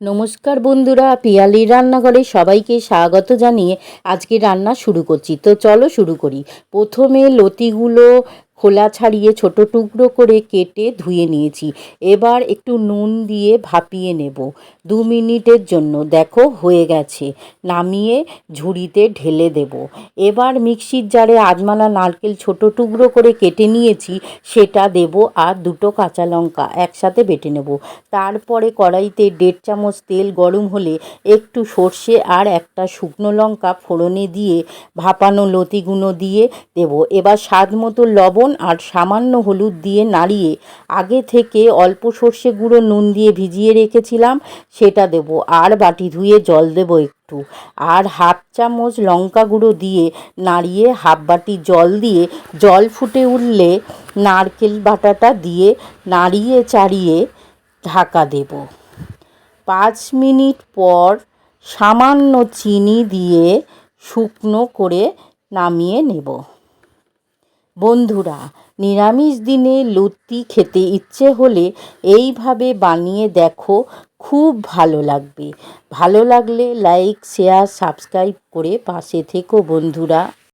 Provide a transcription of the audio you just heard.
নমস্কার বন্ধুরা, পিয়ালির রান্নাঘরে সবাইকে স্বাগত জানিয়ে আজকে রান্না শুরু করছি। তো চলো শুরু করি। প্রথমে লতিগুলো খোলা ছাড়িয়ে ছোট টুকরো করে কেটে ধুয়ে নিয়েছি। এবার একটু নুন দিয়ে ভাপিয়ে নেব 2 মিনিটের জন্য। দেখো হয়ে গেছে, নামিয়ে ঝুড়িতে ঢেলে দেব। এবার মিক্সির জারে আজমালা নারকেল ছোট টুকরো করে কেটে নিয়েছি, সেটা দেব, আর 2টো কাঁচা লঙ্কা একসাথে বেটে নেব। তারপরে কড়াইতে 1.5 চামচ তেল গরম হলে একটু সর্ষে আর একটা শুকনো লঙ্কা ফোড়নে দিয়ে ভাপানো লতিগুলো দিয়ে দেব। এবার স্বাদ মতো লবণ আর সামান্য হলুদ দিয়ে নাড়িয়ে আগে থেকে অল্প সর্ষে গুঁড়ো নুন দিয়ে ভিজিয়ে রেখেছিলাম সেটা দেব, আর বাটি ধুয়ে জল দেব একটু, আর 1/2 চামচ লঙ্কা গুঁড়ো দিয়ে নাড়িয়ে 1/2 বাটি জল দিয়ে জল ফুটে উঠলে নারকেল বাটাটা দিয়ে নাড়িয়ে চাড়িয়ে ঢাকা দেব। 5 মিনিট পর সামান্য চিনি দিয়ে শুকনো করে নামিয়ে নেব। বন্ধুরা, নিরামিষ দিনে লুচি খেতে ইচ্ছে হলে এইভাবে বানিয়ে দেখো, খুব ভালো লাগবে। ভালো লাগলে লাইক, শেয়ার, সাবস্ক্রাইব করে পাশে থেকো বন্ধুরা।